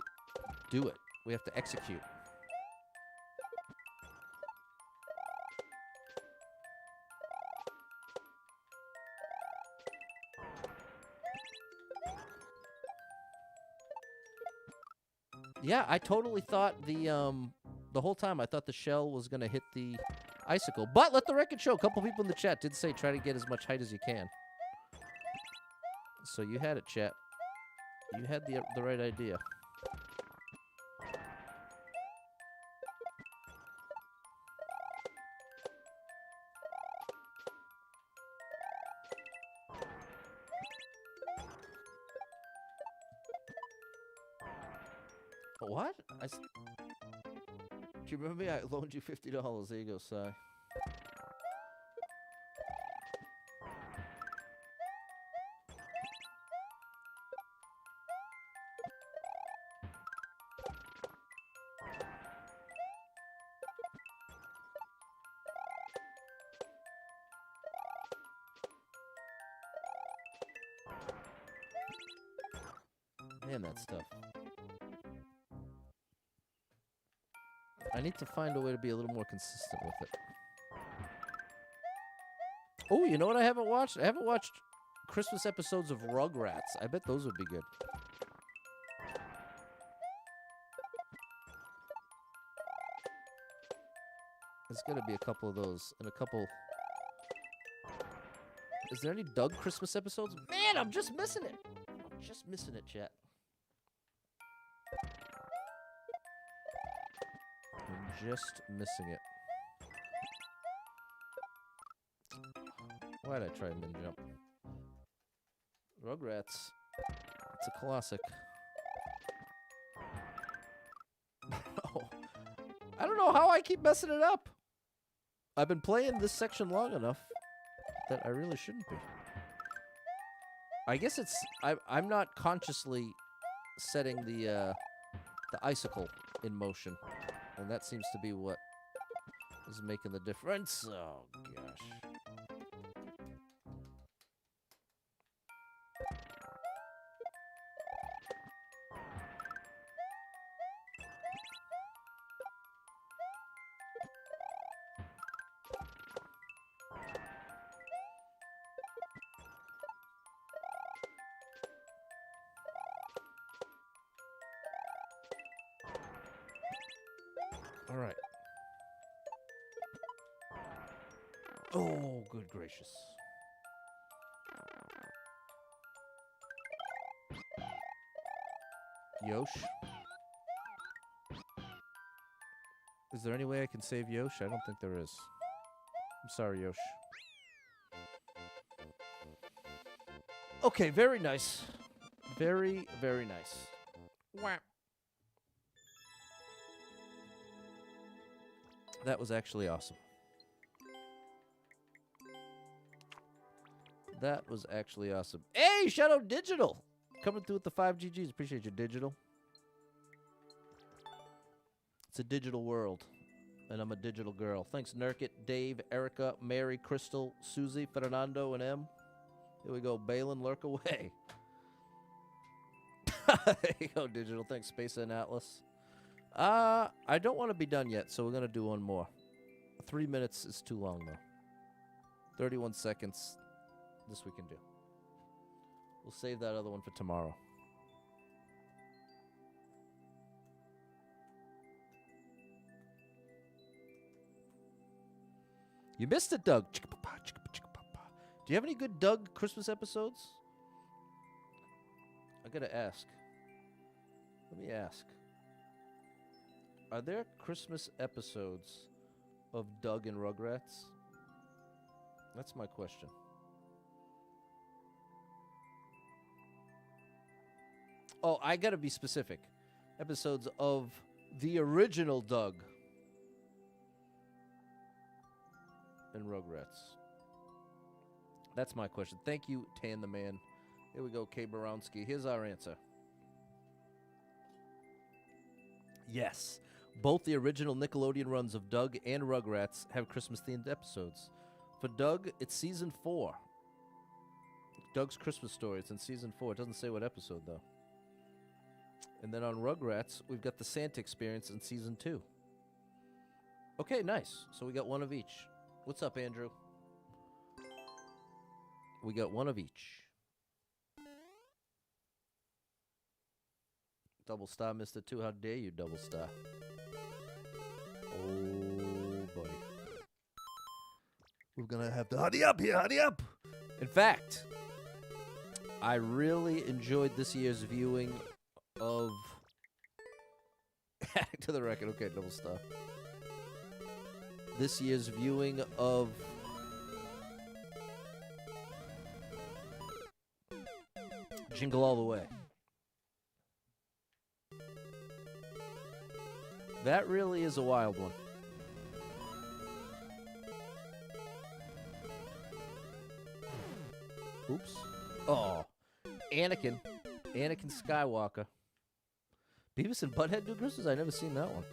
A: do it. We have to execute. Yeah, I totally thought the whole time I thought the shell was going to hit the icicle. But let the record show, a couple people in the chat did say try to get as much height as you can. So you had it, chat. You had the right idea. What? Do you remember me? I loaned you $50. There you go, Si. Man, that stuff. I need to find a way to be a little more consistent with it. Oh, you know what I haven't watched? I haven't watched Christmas episodes of Rugrats. I bet those would be good. There's got to be a couple of those and a couple Is there any Doug Christmas episodes? Man, I'm just missing it. I'm just missing it, chat. I'm just missing it. Why'd I try a min jump? Rugrats. It's a classic. Oh. I don't know how I keep messing it up. I've been playing this section long enough that I really shouldn't be. I guess it's I'm not consciously setting the icicle in motion, and that seems to be what is making the difference. Oh gosh. All right. Oh, good gracious. Yosh. Is there any way I can save Yosh? I don't think there is. I'm sorry, Yosh. Okay, very nice. Very, very nice. Wah. That was actually awesome. That was actually awesome. Hey, Shadow Digital! Coming through with the 5 GGs. Appreciate you, Digital. It's a digital world, and I'm a digital girl. Thanks, Nurket, Dave, Erica, Mary, Crystal, Susie, Fernando, and M. Here we go. Balin, lurk away. There you go, Digital. Thanks, Space and Atlas. I don't want to be done yet, so we're going to do one more. 3 minutes is too long, though. 31 seconds. This we can do. We'll save that other one for tomorrow. You missed it, Doug. Do you have any good Doug Christmas episodes? I gotta ask. Let me ask. Are there Christmas episodes of Doug and Rugrats? That's my question. Oh, I gotta be specific. Episodes of the original Doug and Rugrats. That's my question. Thank you, Tan the Man. Here we go, K. Borowski. Here's our answer. Yes. Both the original Nickelodeon runs of Doug and Rugrats have Christmas-themed episodes. For Doug, it's season 4. Doug's Christmas Story. It's in season 4. It doesn't say what episode, though. And then on Rugrats, we've got the Santa Experience in season 2. Okay, nice. So we got one of each. What's up, Andrew? We got one of each. Double star, Mr. 2. How dare you, double star? Oh, boy. We're going to have to hurry up here, hurry up. In fact, I really enjoyed this year's viewing of... Adding to the record. Okay, double star. This year's viewing of... Jingle All the Way. That really is a wild one. Oops. Oh. Anakin. Anakin Skywalker. Beavis and Butthead do Christmas? I've never seen that one.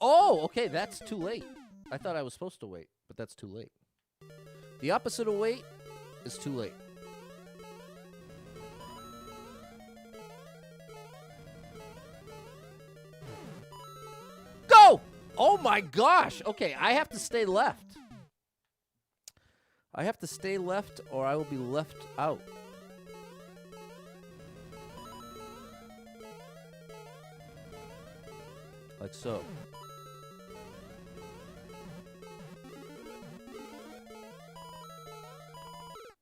A: Oh, okay, that's too late. I thought I was supposed to wait, but that's too late. The opposite of wait is too late. Go! Oh my gosh! Okay, I have to stay left. I have to stay left or I will be left out. Like so.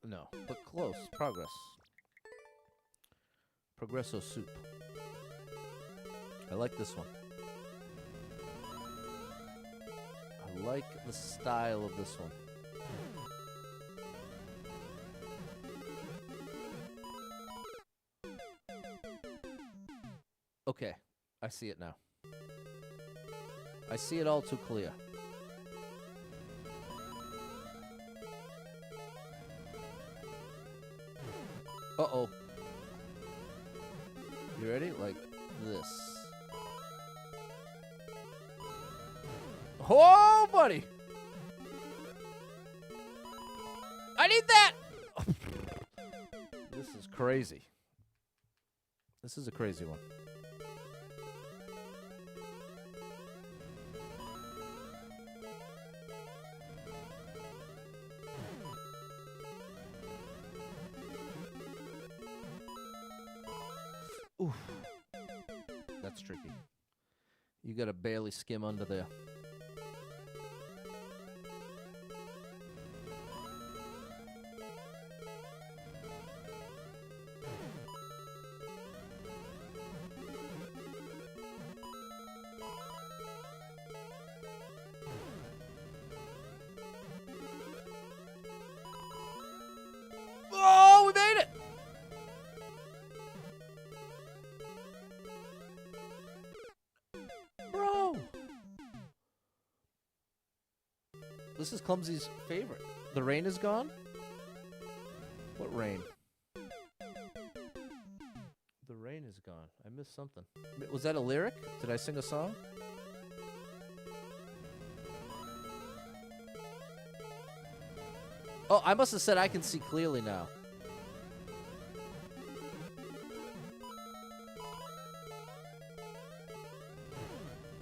A: No, but close. Progress. Progresso soup. I like this one. I like the style of this one. Okay, I see it now. I see it all too clear. Uh-oh. You ready? Like this. Oh, buddy! I need that! This is crazy. This is a crazy one. Oof. That's tricky. You gotta barely skim under there. Oh, we made it! Bro! This is Clumsy's favorite. The rain is gone? What rain? The rain is gone. I missed something. Was that a lyric? Did I sing a song? Oh, I must have said I can see clearly now.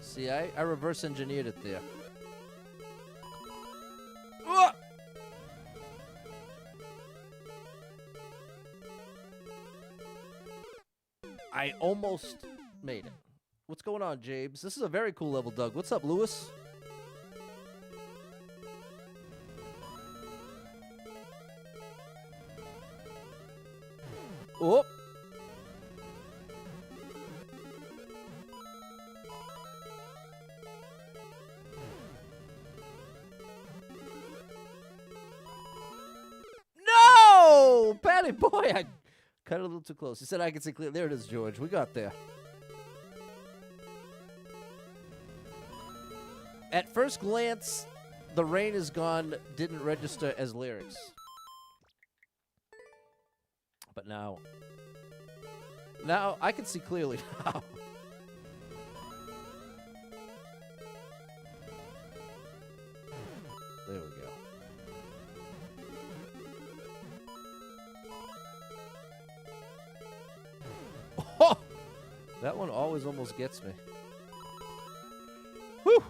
A: See, I reverse engineered it there. I almost made it. What's going on, James? This is a very cool level, Doug. What's up, Lewis? Oh. No! Patty boy, I cut it a little too close. He said I could see clear. There it is, George. We got there. At first glance, the rain is gone didn't register as lyrics. But now I can see clearly now. There we go. Oh! That one always almost gets me. Whew!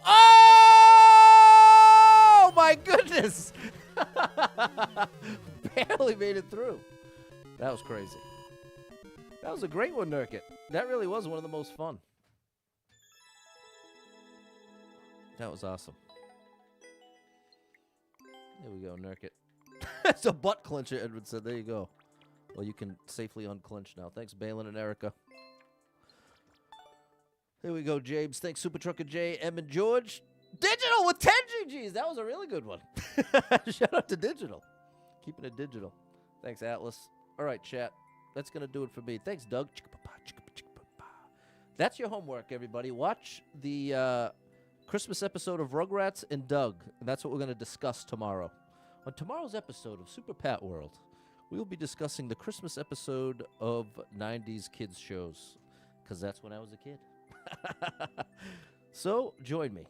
A: Oh my goodness! Barely made it through. That was crazy. That was a great one, Nurket. That really was one of the most fun. That was awesome. There we go, Nurket. It's a butt clencher, Edward said. There you go. Well, you can safely unclench now. Thanks, Balin and Erica. Here we go, James. Thanks, Super Trucker J, M, and George. Digital with 10 GGs. That was a really good one. Shout out to Digital. Keeping it digital. Thanks, Atlas. All right, chat. That's going to do it for me. Thanks, Doug. That's your homework, everybody. Watch the Christmas episode of Rugrats and Doug. And that's what we're going to discuss tomorrow. On tomorrow's episode of Super Pat World, we will be discussing the Christmas episode of 90s kids shows. Because that's when I was a kid. So, join me.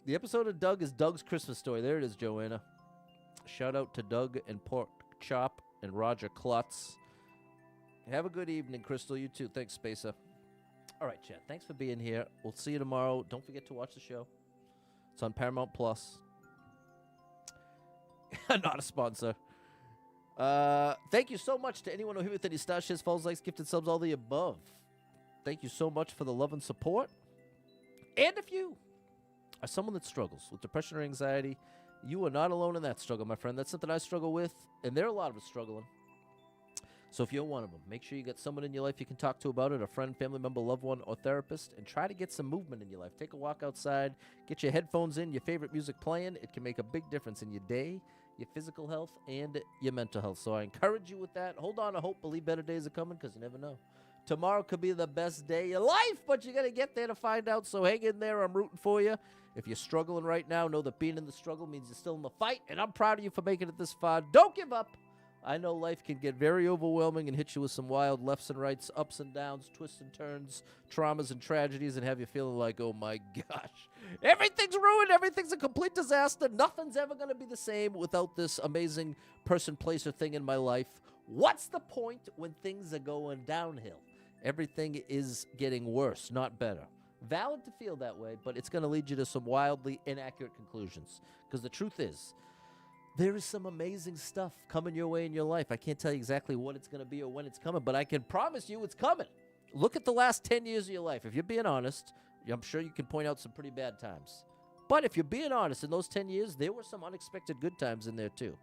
A: The episode of Doug is Doug's Christmas story. There it is, Joanna. Shout out to Doug and Pork Chop and Roger Klutz. Have a good evening, Crystal. You too. Thanks, Spacer. All right, chat. Thanks for being here. We'll see you tomorrow. Don't forget to watch the show. It's on Paramount Plus. Not a sponsor. Thank you so much to anyone who here with any stars, shares, follows, likes, gifted subs, all the above. Thank you so much for the love and support. And if you are someone that struggles with depression or anxiety, you are not alone in that struggle, my friend. That's something I struggle with, and there are a lot of us struggling. So if you're one of them, make sure you get someone in your life you can talk to about it, a friend, family member, loved one, or therapist, and try to get some movement in your life. Take a walk outside, get your headphones in, your favorite music playing. It can make a big difference in your day, your physical health, and your mental health. So I encourage you with that. Hold on to hope, believe better days are coming, because you never know. Tomorrow could be the best day of your life, but you got to get there to find out. So hang in there. I'm rooting for you. If you're struggling right now, know that being in the struggle means you're still in the fight, and I'm proud of you for making it this far. Don't give up. I know life can get very overwhelming and hit you with some wild lefts and rights, ups and downs, twists and turns, traumas and tragedies, and have you feeling like, oh my gosh, everything's ruined, everything's a complete disaster, nothing's ever going to be the same without this amazing person, place, or thing in my life. What's the point when things are going downhill? Everything is getting worse, not better. Valid to feel that way, but it's going to lead you to some wildly inaccurate conclusions. Because the truth is, there is some amazing stuff coming your way in your life. I can't tell you exactly what it's going to be or when it's coming, but I can promise you it's coming. Look at the last 10 years of your life. If you're being honest, I'm sure you can point out some pretty bad times. But if you're being honest, in those 10 years, there were some unexpected good times in there too.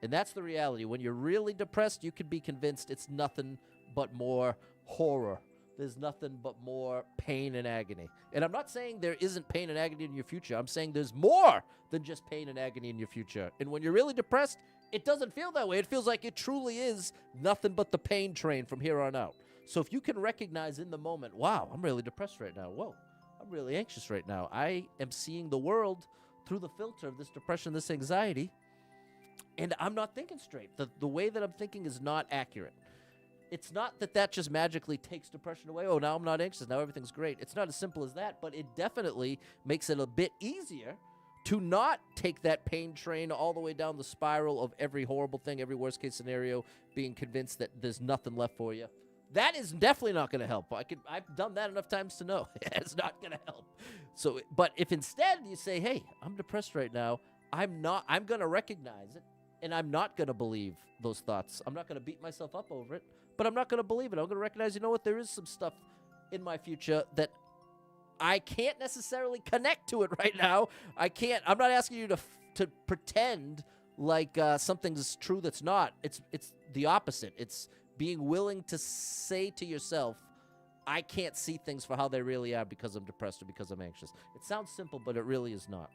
A: And that's the reality. When you're really depressed, you can be convinced it's nothing but more horror. There's nothing but more pain and agony. And I'm not saying there isn't pain and agony in your future. I'm saying there's more than just pain and agony in your future. And when you're really depressed, it doesn't feel that way. It feels like it truly is nothing but the pain train from here on out. So if you can recognize in the moment, wow, I'm really depressed right now. Whoa, I'm really anxious right now. I am seeing the world through the filter of this depression, this anxiety, and I'm not thinking straight. The way that I'm thinking is not accurate. It's not that just magically takes depression away. Oh, now I'm not anxious. Now everything's great. It's not as simple as that, but it definitely makes it a bit easier to not take that pain train all the way down the spiral of every horrible thing, every worst case scenario, being convinced that there's nothing left for you. That is definitely not going to help. I've done that enough times to know it's not going to help. So, but if instead you say, hey, I'm depressed right now, I'm going to recognize it, and I'm not going to believe those thoughts. I'm not going to beat myself up over it. But I'm not going to believe it. I'm going to recognize, you know what, there is some stuff in my future that I can't necessarily connect to it right now. I'm not asking you to pretend like something's true that's not. It's the opposite. It's being willing to say to yourself, I can't see things for how they really are because I'm depressed or because I'm anxious. It sounds simple, but it really is not.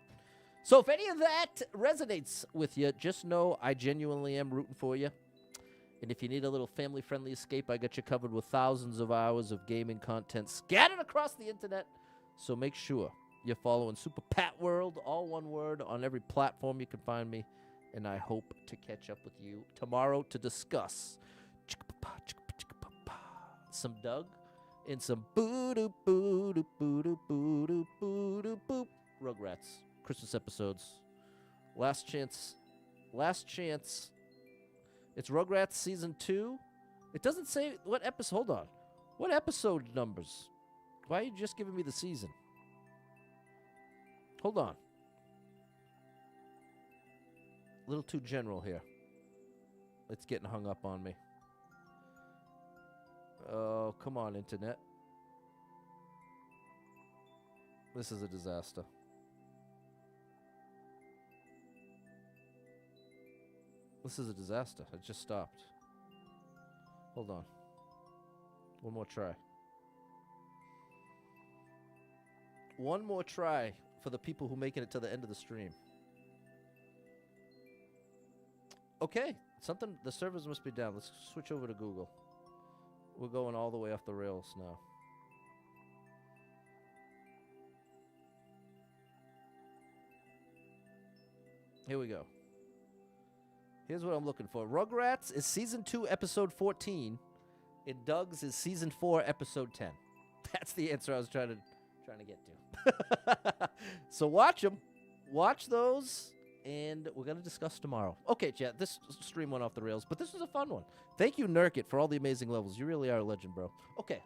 A: So if any of that resonates with you, just know I genuinely am rooting for you. And if you need a little family-friendly escape, I got you covered with thousands of hours of gaming content scattered across the internet. So make sure you're following Super Pat World, all one word, on every platform you can find me. And I hope to catch up with you tomorrow to discuss some Doug and some boo-doo-boo-doo-boo-doo-boo-doo-boo-doo-boop Rugrats Christmas episodes. Last chance. It's Rugrats Season 2. It doesn't say what episode. Hold on. What episode numbers? Why are you just giving me the season? Hold on. A little too general here. It's getting hung up on me. Oh, come on, Internet. This is a disaster. This is a disaster. It just stopped. Hold on. One more try. One more try for the people who making it to the end of the stream. Okay. The servers must be down. Let's switch over to Google. We're going all the way off the rails now. Here we go. Here's what I'm looking for. Rugrats is Season 2, Episode 14. And Doug's is Season 4, Episode 10. That's the answer I was trying to get to. So watch them. Watch those. And we're going to discuss tomorrow. Okay, chat. This stream went off the rails, but this was a fun one. Thank you, Nurket, for all the amazing levels. You really are a legend, bro. Okay.